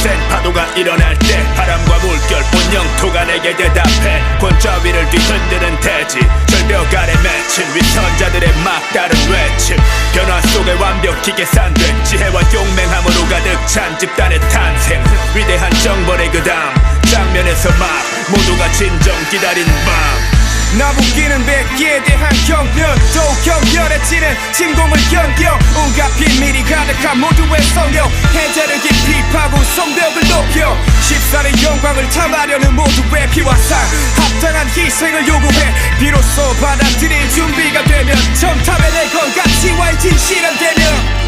센 파도가 일어날 때 바람과 물결 온 영토가 내게 대답해 권좌 위를 뒤흔드는 대지 절벽 아래 맺힌 위선자들의 막다른 외침 변화 속에 완벽히 계산된 지혜와 용맹함으로 가득 찬 집단의 탄생 위대한 정벌의 그 다음 장면에서 막 모두가 진정 기다린 밤 나부끼는 백기에 대한 경륜 또 격렬해지는 진공을 견뎌 온갖 비밀이 가득한 모두의 성령 해자를 깊이 파고 성벽을 높여 십살의 영광을 탐하려는 모두의 피와 살 합당한 희생을 요구해 비로소 받아들일 준비가 되면 정탐에 내 건가 치와의 진실은 되면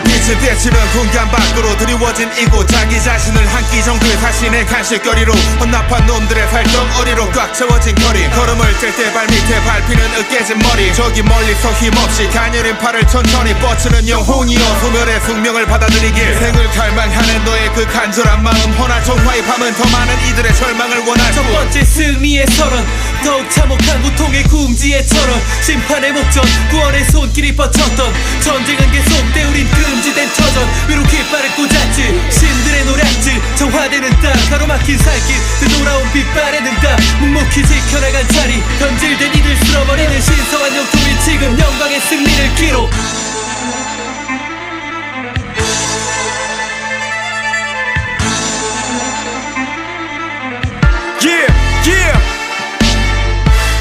빛을 비치는 공간 밖으로 드리워진 이곳 자기 자신을 한 끼 정도의 자신의 간식거리로 혼납한 놈들의 활동어리로 꽉 채워진 거리 걸음을 뗄 때 발밑에 밟히는 으깨진 머리 저기 멀리서 힘없이 가녀린 팔을 천천히 뻗치는 영혼이여 소멸의 숙명을 받아들이길 생을 갈망하는 너의 그 간절한 마음 허나 정화의 밤은 더 많은 이들의 절망을 원할 첫 번째 승리의 선언 더욱 참혹한 고통의 궁지에처럼 심판의 목전 구원의 손길이 뻗쳤던 전쟁은 계속돼 우린 금지된 터전 위로 깃발을 꽂았지 신들의 노략질 정화되는 땅 가로막힌 살길 되돌아온 빛발의 능담 묵묵히 지켜나간 자리 변질된 이들 쓸어버리는 신성한 영통이 지금 영광의 승리를 기록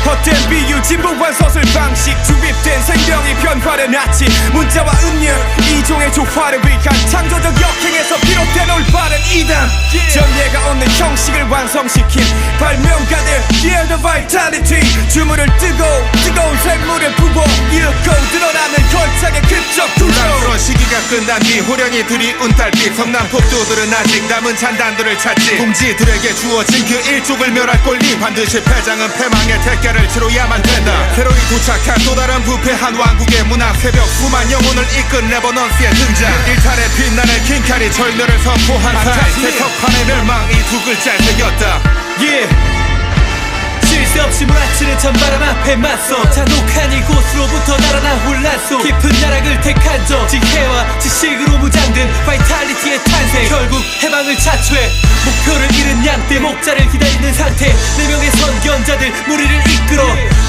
헛된 비유 진부한 서술 방식 주입된 생명이 변화를 낳지 문자와 음률 이종의 조화를 위한 창조적 역행에서 비롯된 올바른 이담 전례가 없는 형식을 완성시킨 발명가들 Yeah the vitality 주문을 뜨거운 샘물을 부어 이윽고 드러나는 걸작의 극적 구조 놀라운 시기가 끝난 뒤 호련히 들이운 달빛 성남폭도들은 아직 남은 잔단들을 찾지 공지들에게 주어진 그 일족을 멸할 권리 반드시 패장은 패망의 대가를 치러야만 된다 새로이 도착한 또 다른 부패한 왕국의 문화 새벽 수만 영혼을 이끈 레버넌스의 등장 일탈의 빛나는 킹칼이 절멸을 선포한 살 세석판의 멸망 이 두 글자에 새겼다 쉴새 없이 몰아치는 찬바람 앞에 맞서 잔혹한 이곳으로부터 날아나 혼란속 깊은 나락을 택한 저 지혜와 지식으로 무장된 바이탈리티의 탄생 결국 해방을 자초해 목표를 잃은 양떼 목자를 기다리는 상태 4명의 선견자들 무리를 이끌어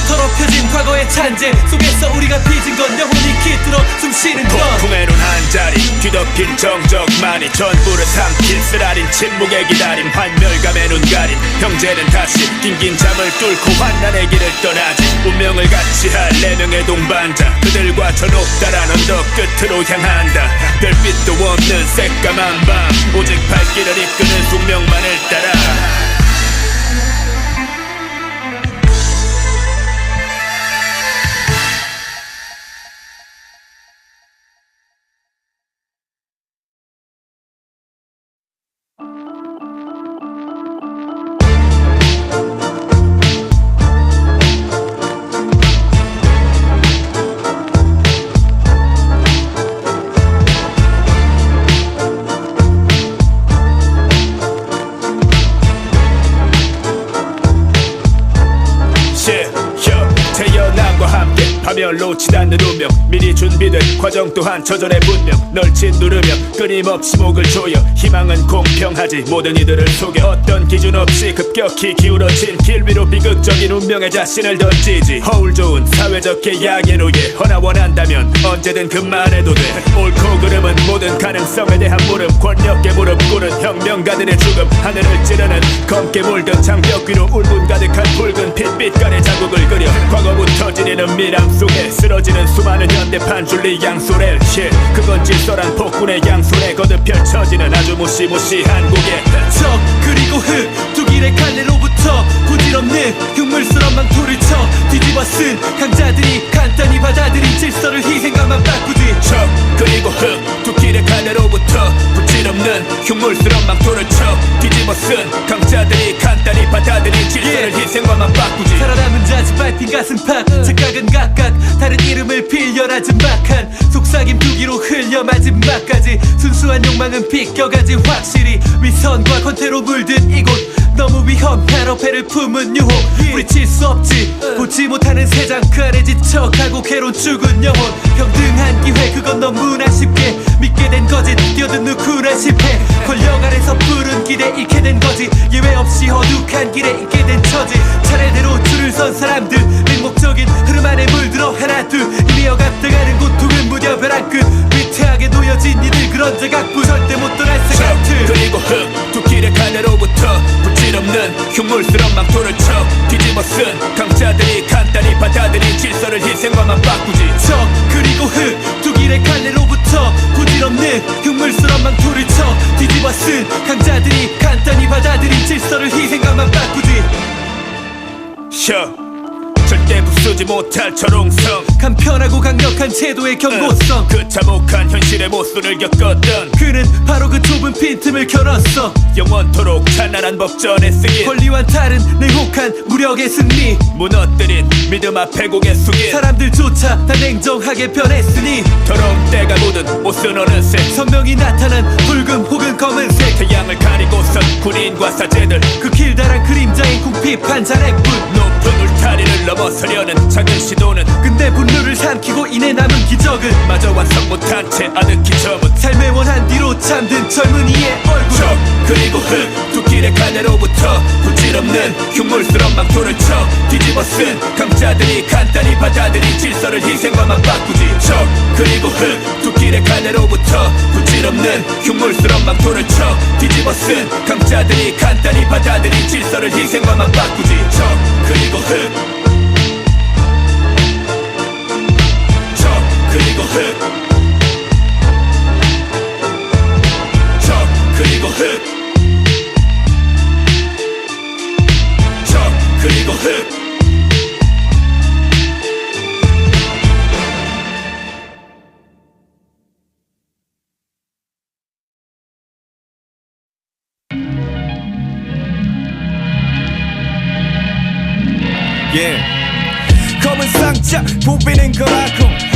더럽혀진 과거의 잔재 속에서 우리가 빚은 건 영혼이 깃들어 숨쉬는 것 폭풍의 눈 한 자리 뒤덮인 정적만이 전부를 삼킬 쓰라린 침묵의 기다림 환멸감의 눈 가린 형제는 다시 긴긴 잠을 뚫고 환난의 길을 떠나지 운명을 같이 할 4명의 동반자 그들과 저 높다란 언덕 끝으로 향한다 별빛도 없는 새까만 밤 오직 발길을 이끄는 숙명만을 따라 놓지 않는 운명 미리 준비된 과정 또한 저절의 분명 널 짓누르며 끊임없이 목을 조여 희망은 공평하지 모든 이들을 속여 어떤 기준 없이 급격히 기울어진 길 위로 비극적인 운명의 자신을 던지지 허울 좋은 사회적 계약의 노예 허나 원한다면 언제든 그만해도 돼 옳고 그름은 모든 가능성에 대한 물음 권력의 무릎 꿇은 혁명가들의 죽음 하늘을 찌르는 검게 물든 장벽 위로 울분 가득한 붉은 빛빛깔의 자국을 그려 과거부터 지니는 미람 속에 쓰러지는 수많은 현대판 줄리 양소렐 그건 질서란 폭군의 양손에 거듭 펼쳐지는 아주 무시무시한 고개 적 그리고 흙 두 길의 갈래로부터 부질없는 흉물스런 망토를 쳐 뒤집어 쓴 강자들이 간단히 받아들인 질서를 희생감만 바꾸지 적 그리고 흙 두 길의 갈래로부터 부질없는 흉물스런 망토를 쳐 뒤집어 쓴 강자들이 간단히 받아들인 질서를 희생감만 바꾸지 살아남은 자지 밟힌 가슴팍 착각은 각각 다른 이름을 빌려라 진박한 속삭임 두기로 흘려 마지막까지 순수한 욕망은 비껴가지 확실히 위선과 권태로 물든 이곳 너무 위험한 어패를 품은 유혹 뿌리칠 수 없지 보지 못하는 세상 그 아래 지쳐가고 괴로운 죽은 영혼 평등한 기회 그건 너무나 쉽게 믿고 죽게 된 거짓 뛰어든 누구나 실패 권력 아래서 푸른 길에 잃게 된 거지 예외 없이 어둑한 길에 있게 된 처지 차례대로 줄을 선 사람들 맹목적인 흐름 안에 물들어 하나 둘 이미 억압당하는 고통은 무려 벼랑 끝 위태하게 놓여진 이들 그런 자각부 절대 못 떠날 생각들 그리고 두 길의 갈래로부터 부질없는 흉물스런 망토를 쳐 뒤집어 쓴 강자들이 간단히 받아들인 질서를 희생과만 바꾸지 적 그리고 두 길의 갈래로부터 부질없는 흉물스런 망토를 쳐 뒤집어 쓴 강자들이 간단히 받아들인 질서를 희생과만 바꾸지 절대 부수지 못할 철옹성 간편하고 강력한 제도의 경고성 그 참혹한 현실의 모순을 겪었던 그는 바로 그 좁은 빈틈을 겨눴어 영원토록 찬란한 법전에 쓰인 권리와 다른 냉혹한 무력의 승리 무너뜨린 믿음 앞에 고개 숙인 사람들조차 다 냉정하게 변했으니 더러운 때가 묻은 옷은 어느새 선명히 나타난 붉은 혹은 검은색 태양을 가리고선 군인과 사제들 그 길다란 그림자인 궁핍한 잔액뿐 높은 울타리를 넘어서려는 작은 시도는 근데 분노를 삼키고 인해 남은 기적은 마저 완성 못한 채 아득히 저문 삶의 원한 뒤로 잠든 젊은이의 얼굴 적 그리고 두 길의 갈래로부터 부질없는 흉물스런 망토를 쳐 뒤집어 쓴 강자들이 간단히 받아들인 질서를 희생과만 바꾸지 적 그리고 두 길의 갈래로부터 부질없는 흉물스런 망토를 쳐 뒤집어 쓴 강자들이 간단히 받아들인 질서를 희생과만 바꾸지 적 그리고 그리고 그리고 그리고 검은 상자 보이는 거라고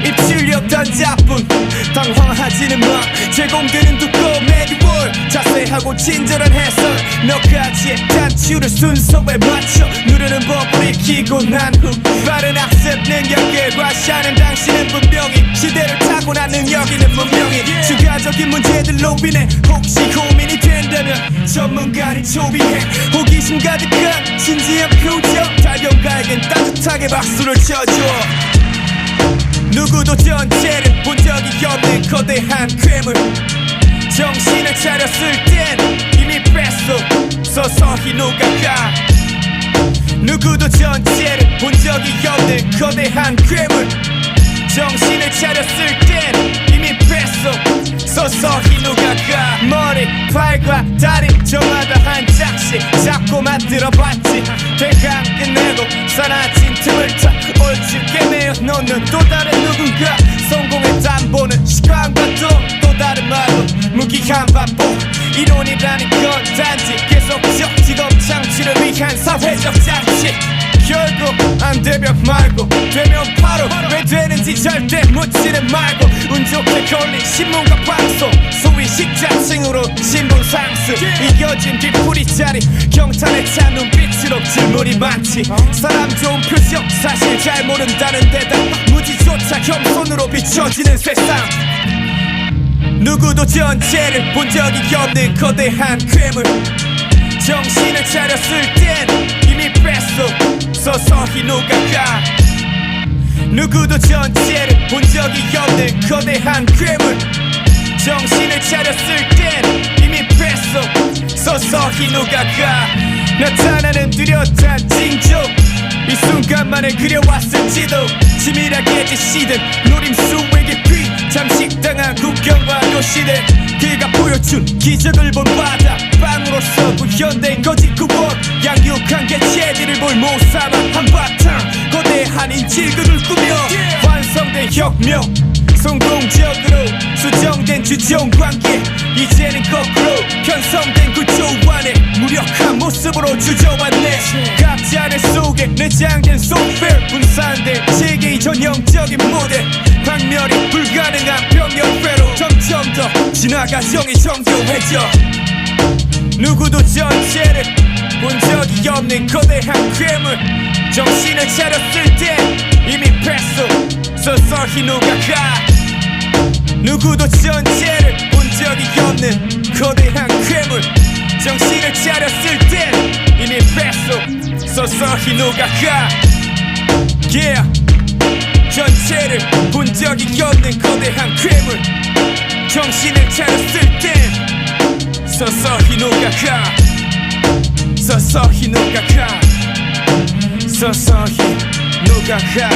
입출력 단자뿐 당황하지는 마 제공되는 두꺼운 매뉴얼 자세하고 친절한 해설 몇 가지의 단추를 순서에 맞춰 누르는 법을 익히고 난 후 빠른 학습 능력을 과시하는 당신은 분명히 시대를 타고난 능력이는 분명히 추가적인 문제들로 인해 혹시 고민이 된다면 전문가를 초비해 호기심 가득한 진지한 표정 달려가에겐 따뜻하게 박수를 쳐줘 누구도 전체를 본 적이 없는 거대한 괴물 정신을 차렸을 땐 이미 뺐어 서서히 녹아가 누구도 전체를 본 적이 없는 거대한 괴물 정신을 차렸을 땐 이미 뺐어 서서히 녹아가 머리, 팔과 다리 저마다 한 짝씩 잡고 만들어봤지 대강 끝내고 사라진 틈을 타 얼추게 내어놓는 또 다른 누군가 성공의 담보는 시간과 또 다른 말로 무기한 반복 이론이라는 건 단지 계속적 직업 창출을 위한 사회적 장치 결국 안 되면 말고 되면 바로 왜 되는지 절대 묻지는 말고 운 좋게 걸린 신문과 방송 소위 식자층으로 신분 상승 이겨진 뒤풀이 자리 경탄에 찬 눈빛으로 질문이 많지 사람 좋은 표정 사실 잘 모른다는 데다 무지조차 겸손으로 비춰지는 세상 누구도 전체를 본 적이 없는 거대한 괴물 정신을 차렸을 땐 이미 뺐어 서서히 녹아가 누구도 전체를 본 적이 없는 거대한 괴물 정신을 차렸을 땐 이미 뺐어 서서히 녹아가 나타나는 뚜렷한 징조 이 순간만을 그려왔을지도 치밀하게 지시든 노림수의 깊이 잠식당한 국경과 도시들 그가 보여준 기적을 본 바다 빵으로서 구현된 거짓 구원 양육한 개체들을 볼 모삼아 한바탕 거대한 인질극을 꾸며 완성된 혁명 성공적으로 수정된 주종관계 이제는 거꾸로 편성된 구조 안에 무력한 모습으로 주저왔네 각자의 속에 내장된 소프트웨어 분산된 세계의 전형적인 모델 박멸이 불가능한 병렬회로 점점 더 진화과정이 정교해져 누구도 전체를 본 적이 없는 거대한 괴물 정신을 차렸을 때 이미 뺐어 서서히 녹아가 누구도 전체를 본 적이 없는 거대한 괴물 정신을 차렸을 땐 이미 뱃속 서서히 녹아가 Yeah 전체를 본 적이 없는 거대한 괴물 정신을 차렸을 땐 서서히 녹아가 서서히 녹아가 서서히 녹아가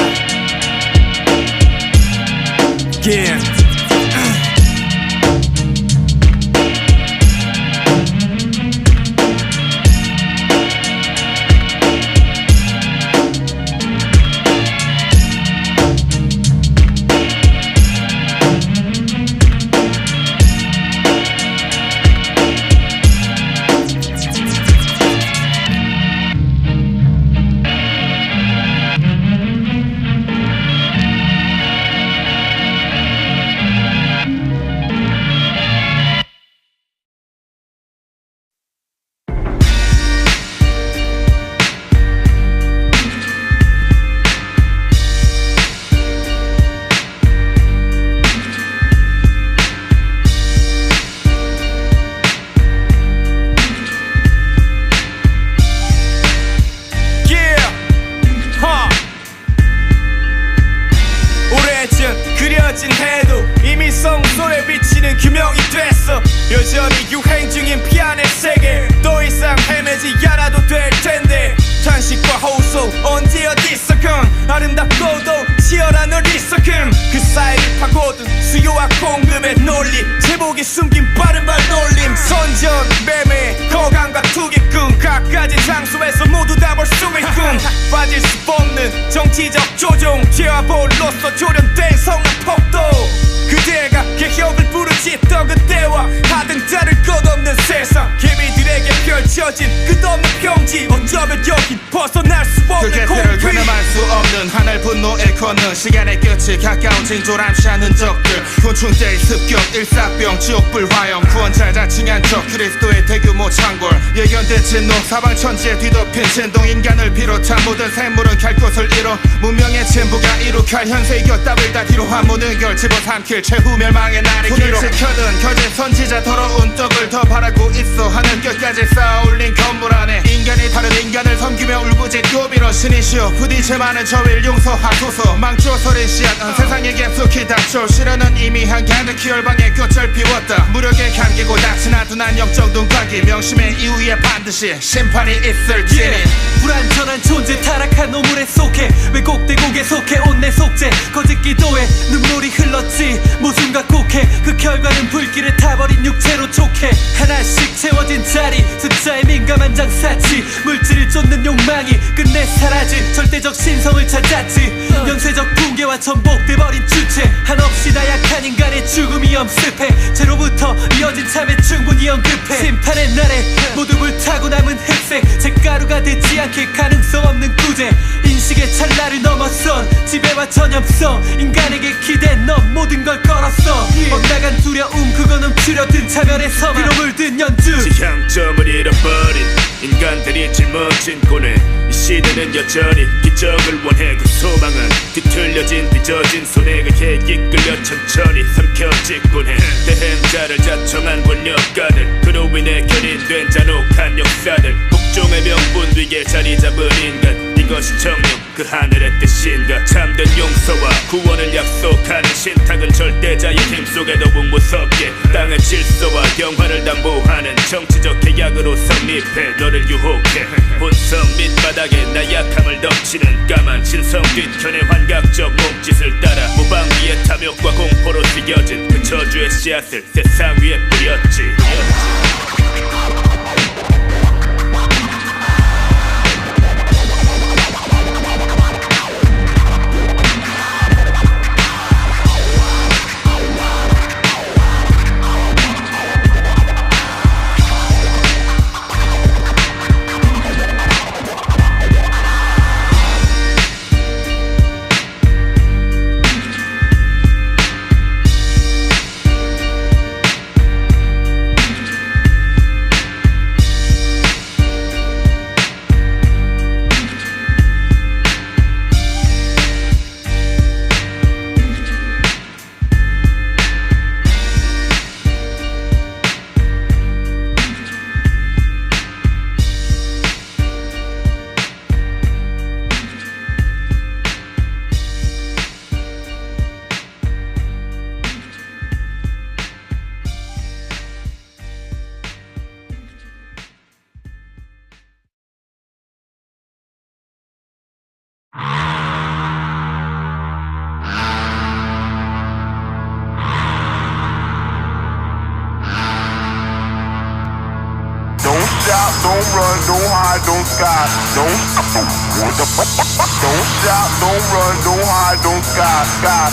Yeah 그려진 해도 이미 성소에 비치는 규명이 됐어 여전히 유행 중인 피아노의 세계 더 이상 헤매지 않아도 될 텐데 탄식과 호소 언제 어디서건 아름답고도 치열한 어리석음 그 사이를 파고든 수요와 공급의 논리 제목이 숨긴 빠른 발놀림 선전 매매 거강과 투기꾼 각가지 장소에서 모두 다 볼 수 있군 빠질 수 없는 정치적 조종 제와볼로서 조련된 성악폭도 그대가 개혁을 부르짖던 그때와 하등 다를 것 없는 세상 개미들에게 펼쳐진 끝없는 평지 어쩌면 여긴 벗어날 수 없는 그 가늠할 수 없는 하늘 분노에 걷는 시간의 끝이 가까운 징조람시한 흔적들 곤충대의 습격 일사병 지옥불 화염 구원자 자칭한 적 그리스도의 대규모 창궐 예견된 진노 사방천지에 뒤덮인 진동 인간을 비롯한 모든 생물은 갈 곳을 잃어 문명의 진부가 이룩할 현세의 곁답을 다 뒤로한 모든 걸 집어삼킬 최후 멸망의 날이 길어 손을 지켜든 거짓 선지자 더러운 떡을 더 바라고 있어 하늘 끝까지 쌓아올린 건물 안에 인간이 다른 인간을 섬기며 울부짖고 빌어 신이시여 부딪혀 많은 저일 용서하소서 망조 소리 씨앗 세상에 깊숙이 닥쳐 실현은 이미 한가득히 열방의 꽃을 피웠다 무력에 감기고 닥치나 둔한 영적 눈가기 명심의 이후에 반드시 심판이 있을지니 불완전한 존재 타락한 오물에 속해 왜곡되곡에 속해 온 내 속죄 거짓 기도에 눈물이 흘렀지 모순과 곡해 그 결과는 불길에 타버린 육체로 촉해 하나씩 채워진 자리 숫자에 민감한 장사치 물질을 쫓는 욕망이 끝내 사라진 절대적 신성을 찾았지 연쇄적 붕괴와 전복돼버린 주체 한없이 나약한 인간의 죽음이 엄습해 죄로부터 이어진 참에 충분히 언급해 심판의 날에 모두 불타고 남은 흑색 잿가루가 되지 않게 가능성 없는 구제 인식의 찰나를 넘어선 지배와 전염성 인간에게 기댄 넌 모든 걸 걸었어 엇나간 두려움 그거는 줄여든 차별의 서막 피로 물든 연주 지향점을 잃어버린 인간들이 짊어진 고뇌 이 시대는 여전히 기적을 원해 그 소망은 뒤틀려진 빚어진 손에 그게 이끌려 천천히 삼켜짓곤 해 대행자를 자청한 권력가들 그로 인해 견인된 잔혹한 역사들 복종의 명분 위에 자리 잡은 인간 이것이 정령 그 하늘의 뜻인가 참된 용서와 구원을 약속하는 신탁은 절대자의 힘속에 더욱 무섭게 땅의 질서와 영화를 담보하는 정치적 계약으로 성립해 너를 유혹해 본성 밑바닥에 나약함을 덮치는 까만 신성 뒤편의 환각적 몸짓을 따라 무방비의 탐욕과 공포로 튀겨진 그 저주의 씨앗을 세상 위에 뿌렸지 stop, don't run, don't hide, don't sky, don't don't stop, don't run, don't hide, don't sky, sky.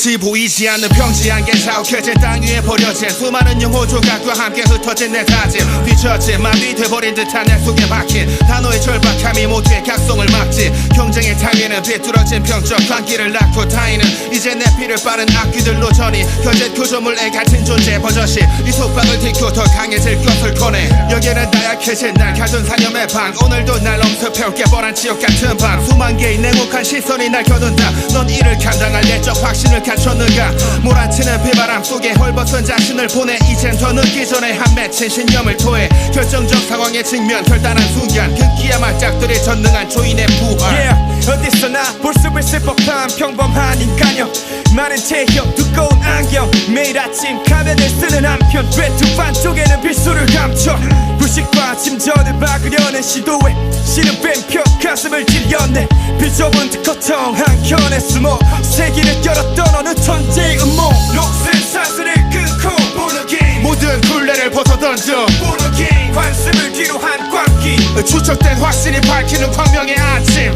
끝이 보이지 않는 평지한 게 자욱해진 땅 위에 버려진 수많은 영호 조각과 함께 흩어진 내 사진 뒤처진 마비 돼버린 듯한 내 속에 박힌 단어의 절박함이 모두의 각성을 막지 경쟁의 타위에는 비뚤어진 평적 광기를 낳고 타이는 이제 내 피를 빠른 악귀들로 전이 현재 구조물에 갇힌 존재 버젓이 이 속박을 딛고 더 강해질 것을 꺼내 여기에는 나약해진 날 가둔 사념의 방 오늘도 날 엄습해올 깨버란 지옥 같은 밤 수만 개의 냉혹한 시선이 날 겨눈다 넌 이를 감당할 내적 확신을 갖췄는가 몰아치는 비바람 속에 헐벗은 자신을 보내 이젠 더 늦기 전에 한 맺힌 신념을 토해 결정적 상황에 직면 결단한 순간 극기의 말짝들이 전능한 조인의 부활 어디서나 볼 수 있을 법한 평범한 인간형 많은 체형 두꺼운 안경 매일 아침 가면을 쓰는 한편 외투 반쪽에는 필수를 감춰 불식과 침전을 막으려는 시도에 실은 뱀표 가슴을 찔렸네 비좁은 특허청 한켠에 숨어 세기를 열었던 어느 천재의 음모 녹슨 사슬을 끊고 보는 게임 모든 굴레를 벗어던져 보는 게임 관심을 뒤로 한 광기 추적된 확신이 밝히는 광명의 아침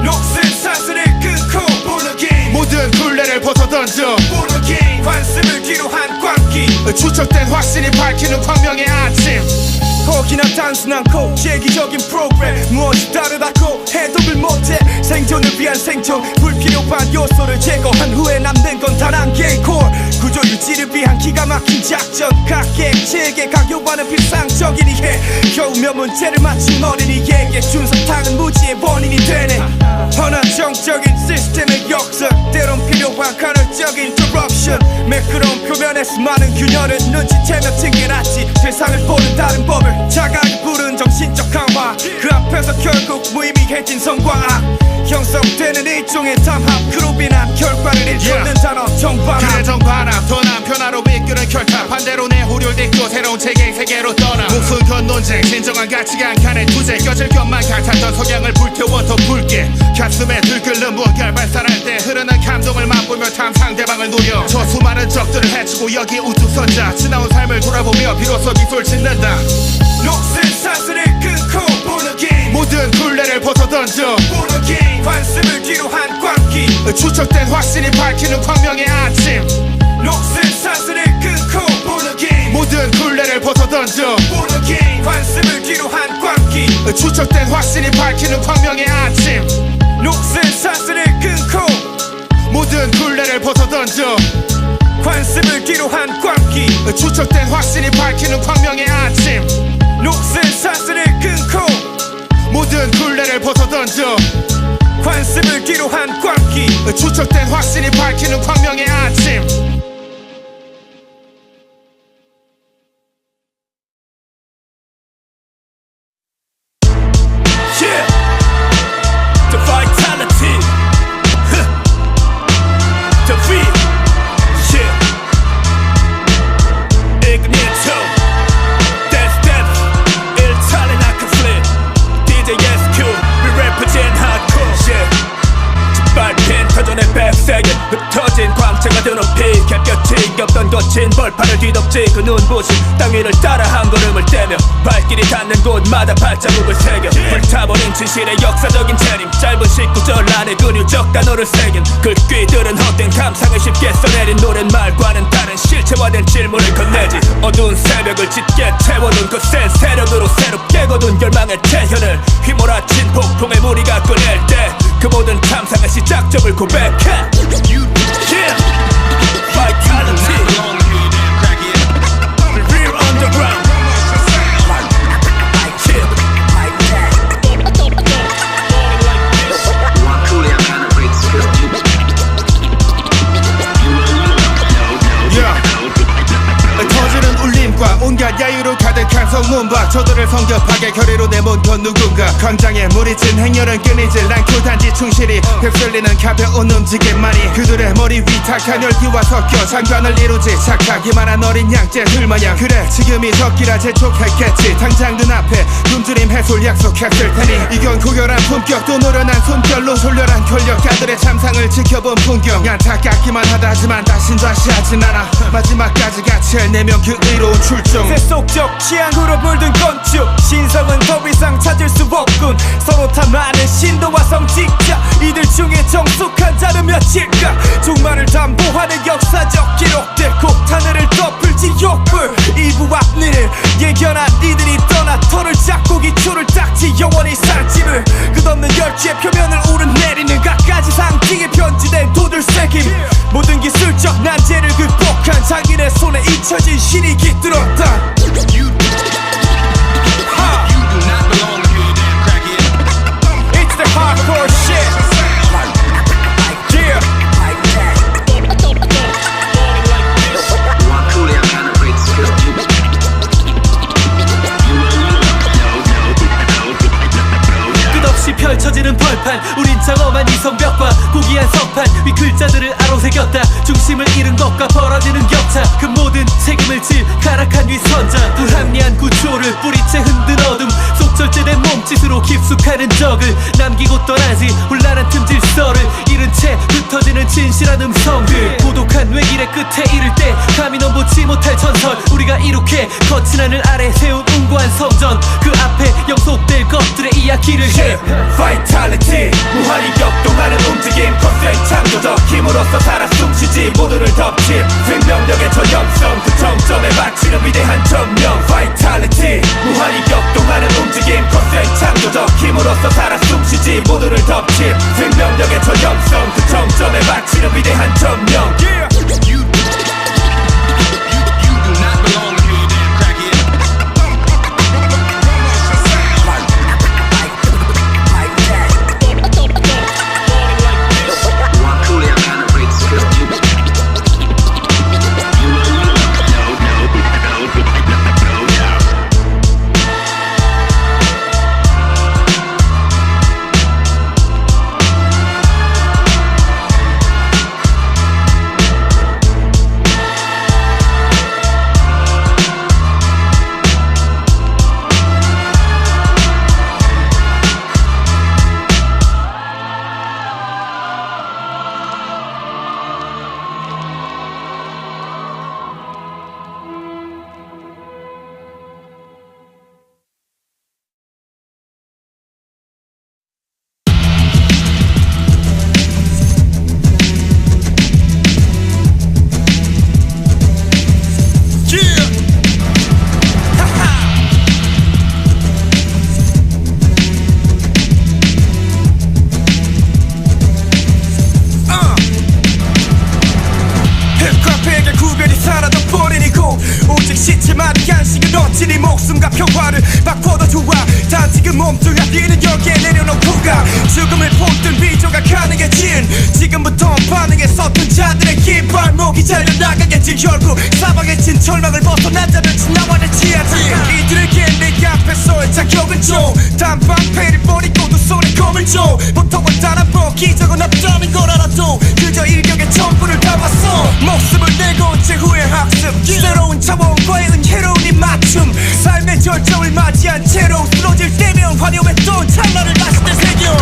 녹슨 사슬을 끊고 보는 게임 모든 굴레를 벗어던져 보는 게임 관심을 뒤로 한 광기 추적된 확신이 밝히는 광명의 아침 혹이나 단순한 코 제기적인 프로그램 무엇이 다르다고 해독을 못해 생존을 위한 생존 불필요한 요소를 제거한 후에 남는 건 단 한 개의 콜 구조 유지를 위한 기가 막힌 작전 각계의 체계 강요하는 필상적인 이해 겨우 몇 문제를 맞춘 어린이에게 준 사탕은 무지의 원인이 되네 헌화정적인 시스템의 역설 때론 필요한 간헐적인 corruption 매끄러운 표면에서 많은 균열을 눈치채며 튕겨놨지 세상을 보는 다른 법을 자각이 부른 정신적 강화 그 앞에서 결국 무의미해진 성과악 형성되는 일종의 담합 그로 인한 결과를 일컫는 단어 정반합 그래 정반합 더난 변화로 이끄는 결탑 반대로 내후련됐고 새로운 체계의 세계로 떠나 무슨 논쟁 진정한 가치가 칸의 투쟁 껴질 것만 같았던 석양을 불태워 더 붉게 가슴에 들끓는 무언가를 발산할 때 흐르는 감동을 맛보며 탐 상대방을 노려 저 수많은 적들을 해치고 여기 우뚝 선자 지나온 삶을 돌아보며 비로소 미소를 짓는다 녹슨 사슬을 끊고 보는 게임 모든 굴레를 벗어던져 보는 게임 관심을 뒤로 한 광기 추적된 확신이 밝히는 광명의 아침 녹슨 사슬을 끊고 보는 게임 모든 굴레를 벗어던져 보는 게임 관심을 뒤로 한 광기 추적된 확신이 밝히는 광명의 아침 녹슨 사슬을 끊고 모든 굴레를 벗어던져 관심을 뒤로 한 광기 추적된 확신이 밝히는 광명의 아침 녹슨 사슬을 끊고 모든 굴레를 벗어던져 관심을 뒤로 한 광기 추적된 확신이 밝히는 광명의 아침 Yeah, the vitality, the beat, yeah. Ignition, dance dance, 일탈의 나카 flip. DJ SQ, we represent hardcore, yeah. 짓밟힌 터전의 백색에 흩어진 광채가 드높이 햇볕이 없던 거친 벌판을 뒤덮지 그 눈부신 땅 위를 따라 한 걸음을 떼며 발길이 닿는 곳마다 발자국을 새겨 불타버린 진실의 역사적인 재림 짧은 19절 안에 근유적 단어를 새긴 글귀들은 헛된 감상을 쉽게 써내린 노랫말과는 다른 실체화된 질문을 건네지 어두운 새벽을 짙게 태워둔 그 센 세력으로 새롭게 거둔 열망의 태현을 휘몰아친 폭풍의 무리가 꺼낼 때 그 모든 감상의 시작점을 고백해 Yeah, vitality, real underground. 터지는 울림과 온갖 야유로 가득한 성문밖 저들을 성급하게 결의로 내몬던 누군가 광장에 물이 친 행렬은 끊이질 않고 단지 충실히 휩쓸리는 가벼운 움직임만이 그들의 머리 위 탁한 열기와 섞여 장관을 이루지 착하기만 한 어린 양떼들 마냥 그래 지금이 적기라 재촉했겠지 당장 눈앞에 굶주림 해소를 약속했을 테니 이건 고결한 품격 또 노련한 손결로 솔렬한 권력가들의 참상을 지켜본 풍경 안타깝기만 하다지만 다신 좌시하진 않아 마지막까지 같이 해내면 그 의로운 출중 세속적 취향으로 물든 건축 신성은 더 이상 찾을 수 없군 서로 탐하는 신도와 성직자 이들 중에 정숙한 자는 몇일까 종말을 담보하는 역사적 기록들 곧 하늘을 덮을 지옥불 이부 앞니를 예견한 이들이 떠나 털을 잡고 기초를 닦지 영원히 살집을 끝없는 열기의 표면을 오르내리는 갖가지 상징에 편지된 도들새김 모든 기술적 난제를 극복한 자기네 손에 잊혀진 신이 깃들었다 It's the hardcore shit Yeah 끝없이 펼쳐지는 벌판 우리 숫자들을 아로새겼다. 중심을 잃은 것과 벌어지는 격차, 그 모든 책임을 질 가락한 위선자. 불합리한 구조를 뿌리채 흔든 어둠 속 절제된 몸짓으로 깊숙한 흔적을 남기고 떠나지. 혼란한 틈 질서를 잃은 채 흩어지는 진실한 음성들. 고독한 외길의 끝에 이를 때 감히 넘보지 못할 전설. 우리가 이룩해 거친 하늘 아래 세운 웅고한 성전, 그 앞에 영속될 것들의 이야기를 해. Vitality 무한히 격동하는 움직임, 컨셉 창조적 힘으로써 살아 숨쉬지. 모두를 덮친 생명력의 전형성, 그 정점에 바치는 위대한 점령. Vitality 무한히 격동하는 움직임, 컨셉 창조적 힘으로써 살아 숨쉬지. 모두를 덮친 생명력의 전형성, 그 정점에 바치는 위대한 점령. You do not belong here, you damn crackhead. 네 목숨과 평화를 바꿔도 좋아. 단지 그 몸뚱아리는 여기에 내려놓고가 죽음을 본뜬 비조가 가능해진 지금부터 반응에 서툰 자들의 긴 발목이 잘려나가겠지. 결국 사방에 친 절망을 벗어난 자들 나와를 지하지. 이들에게 내 앞에서의 자격은 좀 단방패를 버리고 두 손에 검을 줘. 보통은 단 한 번 기적은 없다는 걸 알아도 그저 일격에 전부를 담았어. 목숨을 내고 제후의 학습, 새로운 차원과의 은혜로운 이 맞춤. 삶의 절정을 맞이한 채로 쓰러질 때면 환영했던 찰나를 다시 되새겨.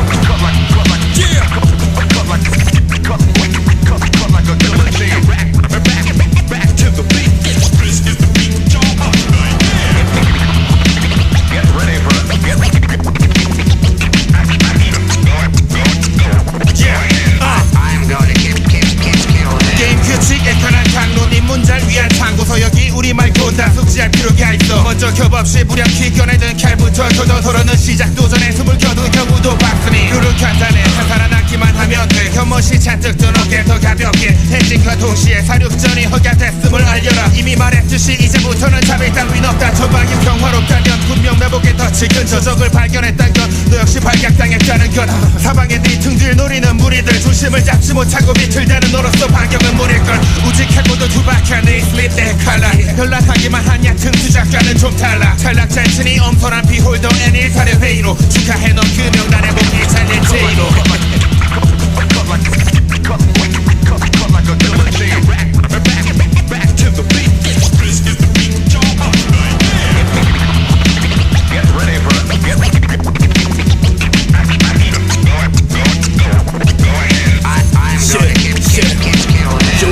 먼저 겹없이 무력히 꺼내든 칼부터 도도도로는 시작도 전에 숨을 겨도 겨우도 봤으니 룰은 간단해. 한 살아남기만 하면 돼. 혐오시 잔뜩 든 어깨 더 가볍게 행진과 동시에 사륙전이 허가됐음을 알려라. 이미 말했듯이 이제부터는 자비 따윈 없다. 전방이 평화롭다면 분명 매복에 더 지근 저적을 발견했단 것, 너 역시 발각당했다는 것. 사방에 네 등들 노리는 무리들 중심을 잡지 못하고 비틀대는 너로서 반경은 무릴걸. 우직하고도 투박한 네 슬립 내 칼라 연락하기만 한 얕은 투작과는 좀 달라. 탈락잘 치니 엄선한 비홀더 N1 사례 회의로 축하해 넌 그 명단에 목이 잘린 제의로.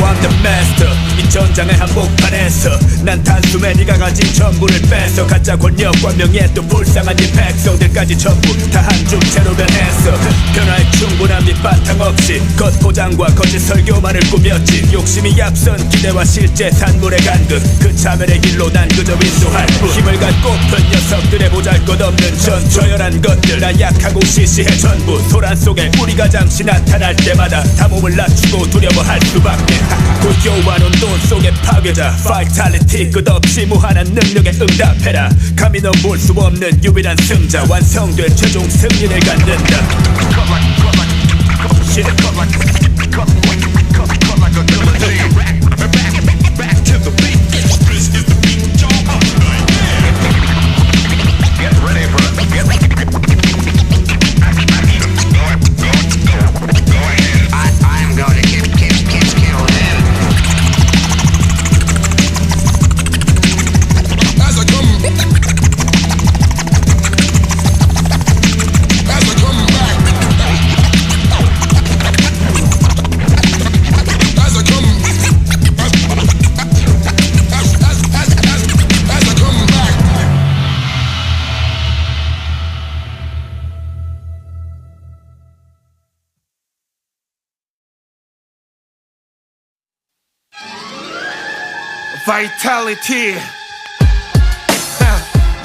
I'm the master. 이 전장의 한복판에서 난 단숨에 네가 가진 전부를 뺏어 가짜 권력과 명예 또 불쌍한 이 백성들까지 전부 다 한 줌째로 변했어. 변화에 충분한 밑바탕 없이 겉포장과 거짓 설교만을 꾸몄지. 욕심이 앞선 기대와 실제 산물에 간 듯 그 차별의 길로 난 그저 인도할 뿐. 힘을 갖고픈 녀석들의 보잘것없는 전초열한 것들 난 약하고 시시해 전부. 소란 속에 우리가 잠시 나타날 때마다 다 몸을 낮추고 두려워할 수밖에. 고요한 혼돈 속의 파괴자 Vitality 끝없이 무한한 능력에 응답해라. 감히 넌 볼 수 없는 유일한 승자. 완성될 최종 승리를 갖는다. Vitality.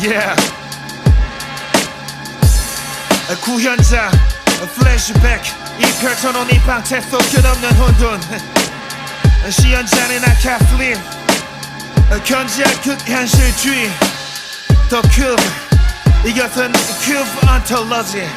Yeah. 구현자 플래시백 이 펼쳐놓은 이 방채 속 끝없는 혼돈 시연자는 아카슬림 견지할 극현실주의 더 큐브 이것은 큐브 언톨러지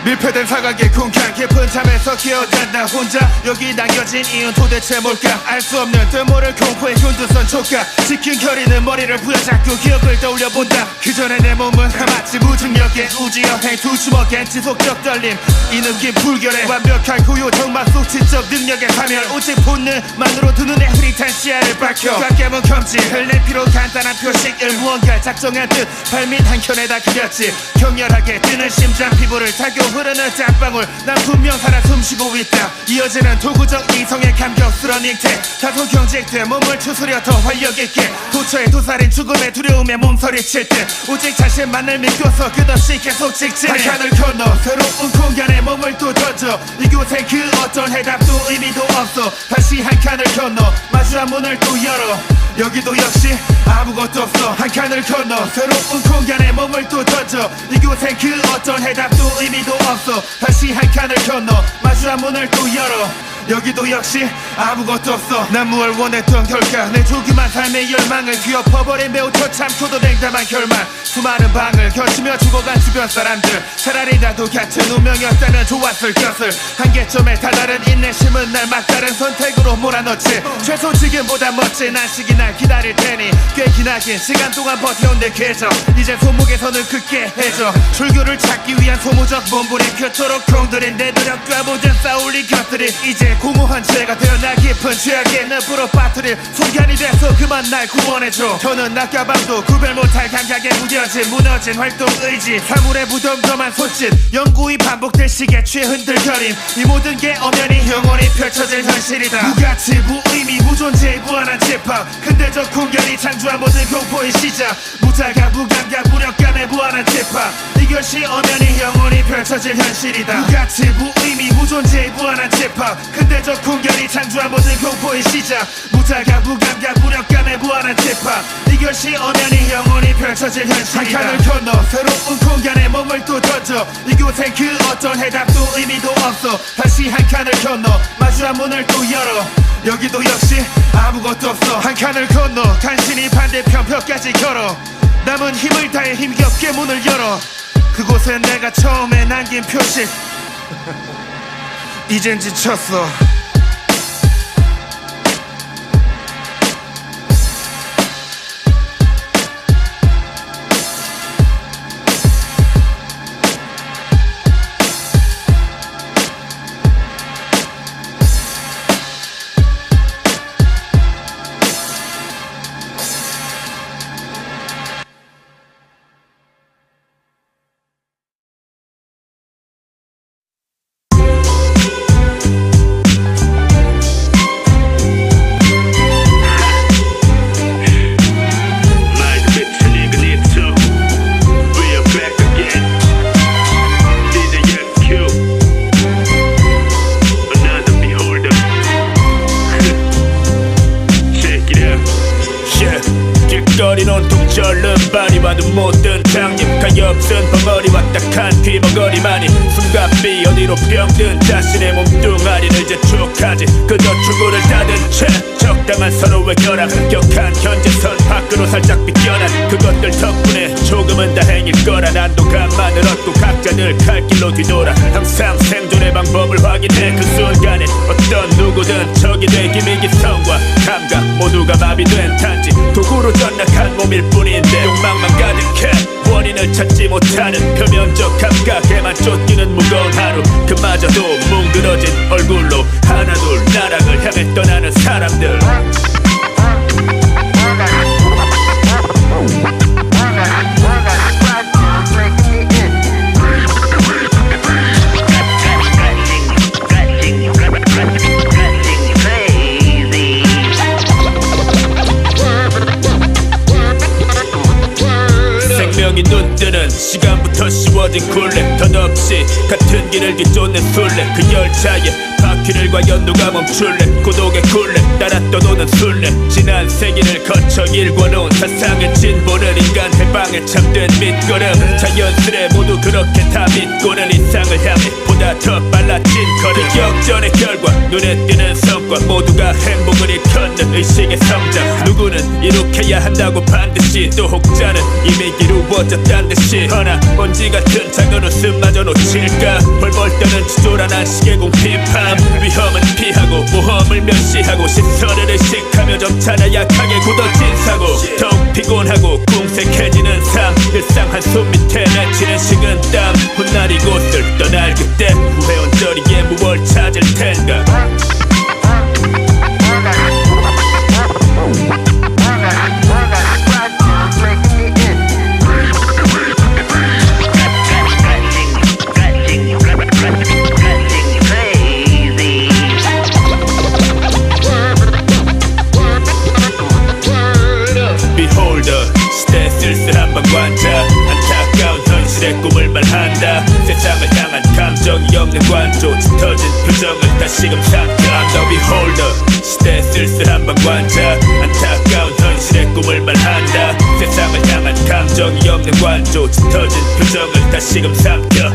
밀폐된 사각의 공간 깊은 잠에서 기어간다 혼자 여기 남겨진 이유는 도대체 뭘까 알 수 없는 뜻모를 공포의 곤두선 촉각 지킨 거리는 머리를 부여잡고 기억을 떠올려본다 그 전에 내 몸은 마치 무중력의 우주여행 두 주먹엔 지속적 떨림 이 느낌 불결해 완벽한 고요 정말 속 지적 능력의 파멸 오직 본능만으로 두 눈에 흐릿한 시야를 밝혀 꽉깨문 검지 흘릴 피로 간단한 표식을 무언가 작정한 듯 발밑 한켠에다 그렸지 격렬하게 뛰는 심장 피부를 타고 흐르는 땀방울 난 분명 살아 숨쉬고 있다 이어지는 도구적 이성의 감격스러운 잉태 다소 경직돼 몸을 추스려 더 활력있게 도처의 도살인 죽음의 두려움에 몸서리칠 듯 오직 자신만을 믿고서 끝없이 계속 직진해 한 칸을 건너 새로운 공간에 몸을 또 던져 이곳엔 그 어떤 해답도 의미도 없어 다시 한 칸을 건너 마주한 문을 또 열어 여기도 역시 아무것도 없어 한 칸을 건너 새로운 공간에 몸을 또 던져 이곳엔 그 어떤 해답도 의미도 없어 다시 한 칸을 건너 마주한 문을 또 열어 여기도 역시 아무것도 없어 난 무얼 원했던 걸까 내 조그만 삶의 열망을 뒤엎어버린 매우 처참고도 냉담한 결말 수많은 방을 거치며 죽어간 주변 사람들 차라리 나도 같은 운명이었다면 좋았을 것을 한계점에 다다른 인내심은 날 막다른 선택으로 몰아넣지 최소 지금보다 멋진 안식이 날 기다릴 테니 꽤 기나긴 시간 동안 버텨온 내 계정 이제 손목에서는 굳게 해줘 출구를 찾기 위한 소모적 몸부림 그토록 공들인 내 노력과 모든 싸울린 것들이 이제 공허한 죄가 되어 나 깊은 죄악의 늪으로 빠뜨릴 순간이 돼서 그만 날 구원해줘 더는 낮과 밤도 구별 못할 감각에 무뎌진 무너진 활동 의지 사물의 무덤덤한 손짓 영구히 반복될 시계 취해 흔들거림 이 모든 게 엄연히 영원히 펼쳐질 현실이다 무가치 무의미 무존재의 무한한 집합 근대적 공간이 창조한 모든 공포의 시작 무자가 무감각 무력감의 무한한 집합 이것이 엄연히 영원히 펼쳐질 현실이다 무가치 무의미 무존재의 무한한 집합 근대적 공간이 창조한 모든 공포의 시작 무자가 무감각 무력감의 무한한 집합 이것이 엄연히 영원히 펼쳐질 현실이다 한 칸을 건너 새로운 공간에 몸을 또 던져 이곳엔 그 어떤 해답도 의미도 없어 다시 한 칸을 건너 마주한 문을 또 열어 여기도 역시 아무것도 없어 한 칸을 건너 간신히 반대편 벽까지 걸어 남은 힘을 다해 힘겹게 문을 열어 그곳엔 내가 처음에 남긴 표식 이젠 지쳤어 거린 온통 절른 바리와는 못든 장님 가엾은 벙어리와 딱한 귀머거리만이 숨가삐 어디로 병든 자신의 몸뚱아리를 재촉하지 그저 출구를 닫은 채 적당한 서로의 결합 격한 현재선 밖으로 살짝 비껴난 그것들 덕분에 조금은 다행일 거라 난도감만을 얻고 각자 늘 갈 길로 뒤돌아 항상 생존의 방법을 확인해 그 순간에 어떤 누구든 적이 돼 기미기성과 감각 모두가 마비된 단지 도구로 전락한 몸일 뿐인데 욕망만 가득해 원인을 찾지 못하는 표면적 감각에만 쫓기는 무거운 하루 그마저도 뭉그러진 얼굴로 하나둘 나락을 향해 떠나는 사람들 생명이 눈뜨는 시간부터 씌워진 굴레 덧없이 없이 같은 길을 뒤쫓는 술래 그 열차에 바퀴를 과연 누가 멈출래 고독의 굴레 따라 떠도는 술래 지난 세기를 거쳐 일궈놓은 사상의 진보는 인간 해방에 참된 밑거름 자연스레 모두 그렇게 다 믿고는 이상을 향해 보다 더 빨라진 걸음 그 역전의 결과 눈에 띄는 성과 모두가 행복을 일컫는 의식의 성장 누구는 이룩해야 한다고 반드시 또 혹자는 이미 이루어졌단 듯이 허나 먼지 같은 작은 웃음마저 놓칠까 벌벌 떠는 치졸한 시계 공피팜 위험은 피하고 모험을 멸시하고 시선을 의식하며 점차나 약하게 굳어진 사고 더욱 피곤하고 궁색해지는 삶 일상 한숨 밑에 맺히는 식은땀 훗날 이곳을 떠날 그때 후회 온전히에 무얼 찾을 텐가 쓸쓸한 방관자 안타까운 현실의 꿈을 말한다 세상을 향한 감정이 없는 관조 짙어진 표정을 다시금 삼켜 I'm the beholder 시대의 쓸쓸한 방관자 안타까운 현실의 꿈을 말한다 세상을 향한 감정이 없는 관조 짙어진 표정을 다시금 삼켜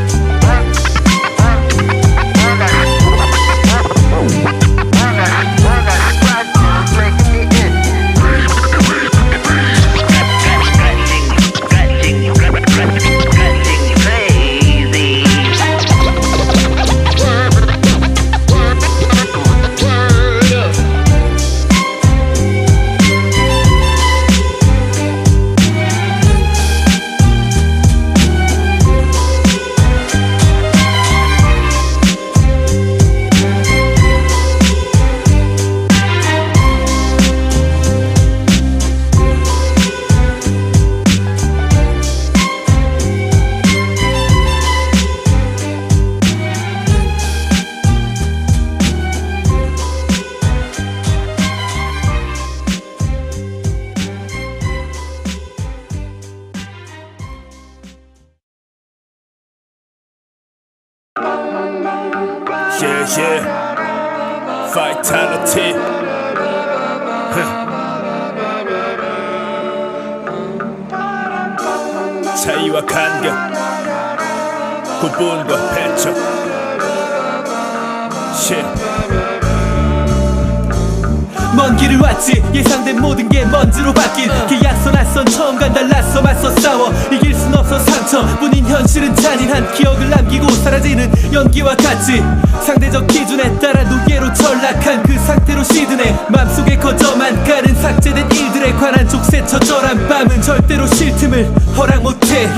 Vitality 차이와 간격 구분과 배척 먼 길을 왔지 예상된 모든 게 먼지로 바뀐 계약서 낯선 처음과 달랐어 맞서 싸워 이길 순 없어 상처뿐인 현실은 잔인한 기억을 남기고 사라지는 연기와 같이 상대적 기준에 따라 노예로 전락한 그 상태로 시드네 맘속에 거저만 가는 삭제된 일들에 관한 족쇄 처절한 밤은 절대로 쉴 틈을 허락 못해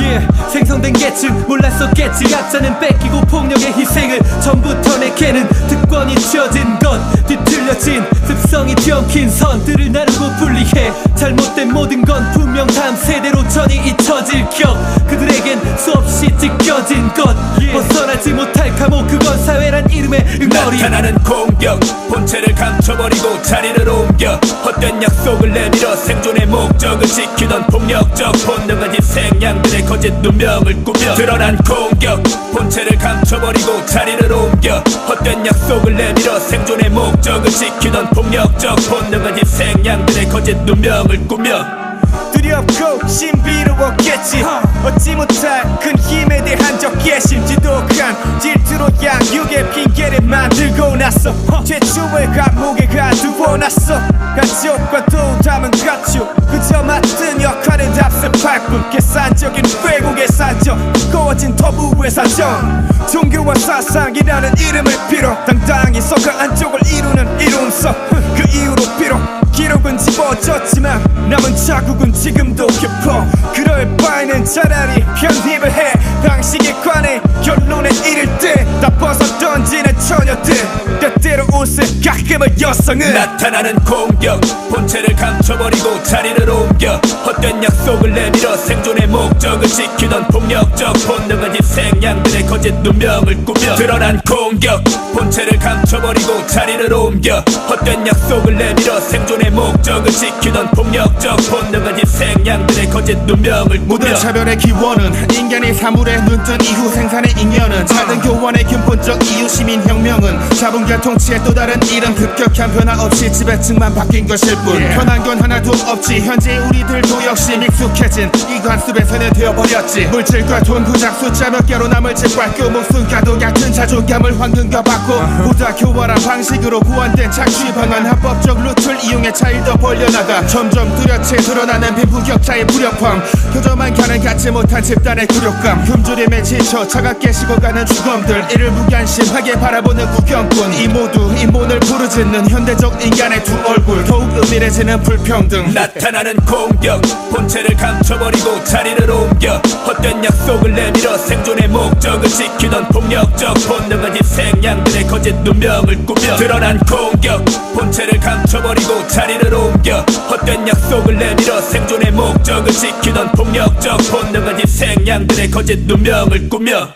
생성된 계층 몰랐었겠지 약자는 뺏기고 폭력의 희생을 전부터 내게는 특권이 쥐어진 것 뒤틀려진 습성이 뒤엉킨 선들을 나누고 분리해 잘못된 모든 건 분명 다음 세대로 전이 잊혀질 격 그들에겐 수없이 찢겨진 것 벗어나지 못할 감옥 그건 사회란 이름의 응어리 나타나는 공격 본체를 감춰버리고 자리를 옮겨 헛된 약속을 내밀어 생존의 목적을 지키던 폭력적 본능은 희생양들의 거짓 누명을 꾸며 드러난 공격 본체를 감춰버리고 자리를 옮겨 헛된 약속을 내밀어 생존의 목적을 지키던 폭력적 본능은 희생양들의 거짓 누명을 꾸며 두렵고 신비로웠겠지 얻지 못할 큰 힘에 대한 적개심 지독한 질투로 양육의 핑계를 만들고 났어 최초의 감옥에 가두어놨어 가족과 또 담은 가축 그저 맡은 역할을 답습할 뿐 계산적인 왜곡의 사정 두꺼워진 터부의 사정 종교와 사상이라는 이름을 빌어 당당히 서가 안쪽을 이루는 이론서 그 이후로 비록 기록은 집어졌지만 남은 자국은 지금도 깊어 그럴 바에는 차라리 편입을 해 방식에 관해 결론에 이를 때 다 벗어 던지는 처녀들 때때로 보스 가끔은 여성은 나타나는 공격 본체를 감춰버리고 자리를 옮겨 헛된 약속을 내밀어 생존의 목적을 지키던 폭력적 본능은 희생양들의 거짓 누명을 꾸며 드러난 공격 본체를 감춰버리고 자리를 옮겨 헛된 약속을 내밀어 생존의 목적을 지키던 폭력적 본능은 희생양들의 거짓 누명을 꾸며 모든 차별의 기원은 인간이 사물에 눈뜬 이후 생산의 인연은 작은 교원의 근본적 이유 시민혁명은 자본가 통치의 또 다른 이름 급격한 변화 없이 지배층만 바뀐 것일 뿐 변한 건 하나도 없지 현재 우리들도 역시 익숙해진 이관 숲에 세뇌되어버렸지 물질과 돈 구작 숫자 몇 개로 남을 짓밟고 목숨과도 같은 자존감을 황금과 받고 보다 교활한 방식으로 고안된 착취 방안 합법적 루트를 이용해 차일 더 벌려나가 점점 뚜렷이 드러나는 빈부격차의 무력함 표저만 가는 갖지 못한 집단의 굴욕감 굶주림에 지쳐 차갑게 식어가는 주검들 이를 무관심하게 바라보는 구경꾼 이 모두 인본을 부르짖는 현대적 인간의 두 얼굴 더욱 은밀해지는 불평등 나타나는 공격 본체를 감춰버리고 자리를 옮겨 헛된 약속을 내밀어 생존의 목적을 지키던 폭력적 본능은 희생양들의 거짓 누명을 꾸며 드러난 공격 본체를 감춰버리고 자리를 옮겨 헛된 약속을 내밀어 생존의 목적을 지키던 폭력적 본능은 희생양들의 거짓 누명을 꾸며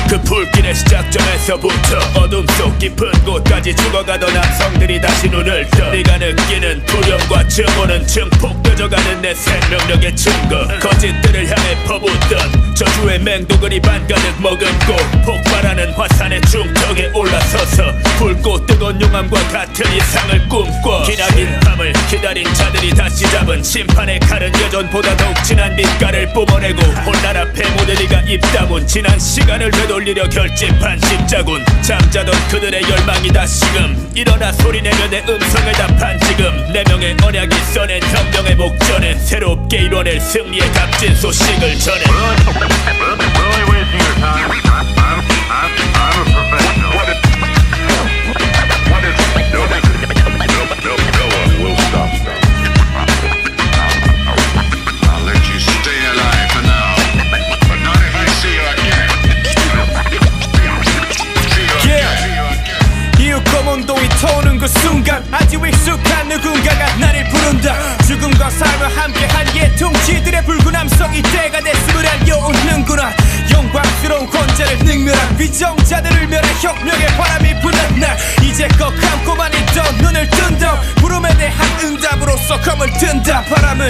그 불길의 시작점에서부터 어둠 속 깊은 곳까지 죽어가던 남성들이 다시 눈을 떠 네가 느끼는 두려움과 증오는 증폭 되져가는 내 생명력의 증거 거짓들을 향해 퍼붓던 저주의 맹독을 입안 가득 머금고 폭발하는 화산의 중턱에 올라서서 붉고 뜨거운 용암과 같은 이상을 꿈꿔 기나긴 밤을 기다린 자들이 다시 잡은 심판의 칼은 예전보다 더욱 진한 빛깔을 뿜어내고 혼란 앞에 모든 이가 입다문 지난 시간을 되돌리려 결집한 십자군 잠자던 그들의 열망이 다시금 일어나 소리내며 내 음성을 답한 지금 내 명의 언약이 써낸 혁명의 목전에 새롭게 이뤄낼 승리의 값진 소식을 전해 Really wasting your time. I'm a professional. What is? No one will stop me. I'll let you stay alive for now, but not if I see you again. 이웃 검은동이 터오는 그 순간 아주 익숙한 누군가가 나를 부른다 죽음과 삶을 함께한 예통지들의 붉은 함성 이때가 됐음을 알려오는구나 영광스러운 권자를 능멸한 위정자들을 멸해 혁명의 바람이 부는 날 이제껏 감고만 있던 눈을 뜬다 부름에 대한 응답으로서 검을 든다 바람은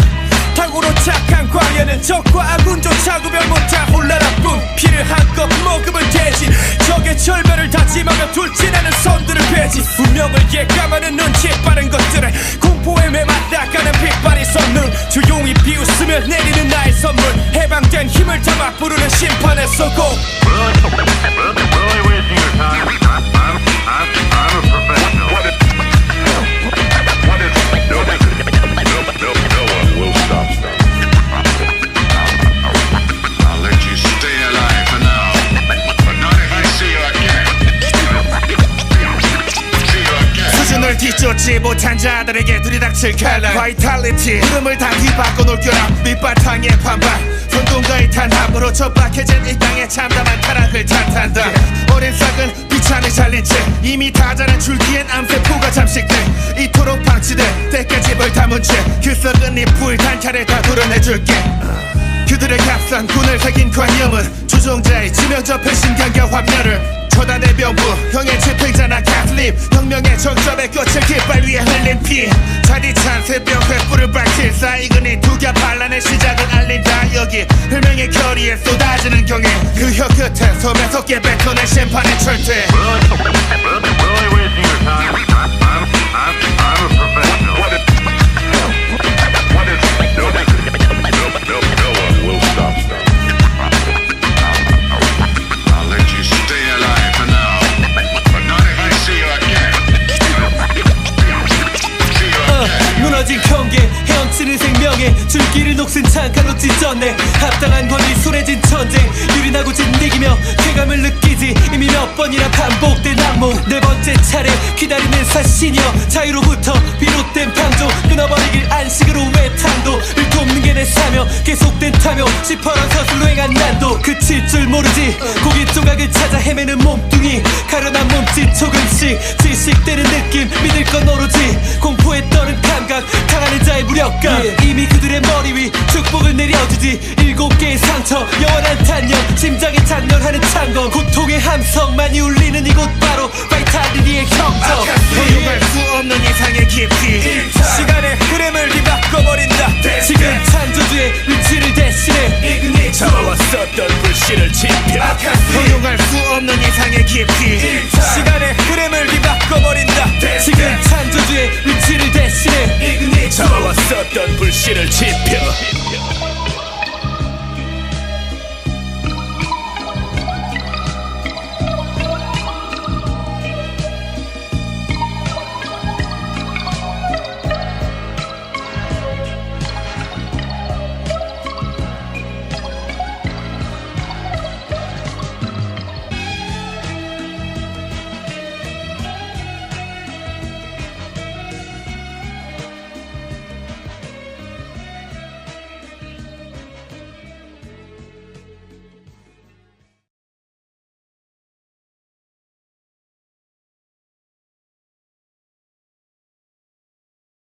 탁으로 착한 광야는 적과 아군조차 구별 못한 혼란한 뿐 피를 한껏 머금을 대지 적의 절멸을 다짐하며 돌진하는 선들을 베지 운명을 예감하는 눈치 빠른 것들의 공포에 메말라가는 빛발이 선물 조용히 비웃으며 내리는 나의 선물 해방된 힘을 담아 부르는 심판의 소고 Really wasting your time. I'm a professional. What is? No one will stop me. I'll let you stay alive for now, but not if I see you again. 수준을 뒤쫓지 못한 자들에게 들이닥칠 칼날 바이탈리티 흐름을 다 뒤바꿔 놓을 겨라 밑바탕의 반발 선동가의 탄압으로 척박해진 이 땅에 참담한 타락을 탓한다 어린 싹은 비참히 잘린 채 이미 다 자란 줄기엔 암세포가 잠식돼 이토록 방치돼 때까지를 담은 채 그 썩은 잎불 단칼에 다 도려내줄게 그들의 값싼 군을 새긴 관념은 주종자의 치명적 배신감과 환멸을 초단의 병부 형의 집행자나 가슬립 혁명의 정점의 꽃을 깃발 위에 흘린 피 차디찬 새벽 횃불을 밝힐 사이근이 두겹 반란의 시작을 알린다 여기 혈명의 결의에 쏟아지는 경애 그 혀 끝에 섬에 섞게 뱉어낸 심판의 철퇴 Really wasting your time. I'm a professional. What is? No one will stop me. I'll let you stay alive for now, 줄기를 녹슨 창칼로 찢었네. 합당한 권리 손에 쥔 전쟁 유린하고 짓이기며 쾌감을 느끼지. 이미 몇 번이나 반복된 악몽. 네 번째 차례 기다리는 사신이여 자유로부터 비롯된 방조 끊어버리길 안식으로 외탕도를 돕는 게 내 사명. 계속된 탐욕 시퍼런 서술로 행한 난도 그칠 줄 모르지. 고기 조각을 찾아 헤매는 몸뚱이 가련한 몸짓 조금씩 질식되는 느낌 믿을 건 오로지 공포에 떠는 감각 강하는 자의 무력감. 이미 그들의 머리 위 축복을 내려주지. 7개의 상처 영원한 탄력 심장에 장렬하는 창검 고통의 함성만이 울리는 이곳 바로 파이트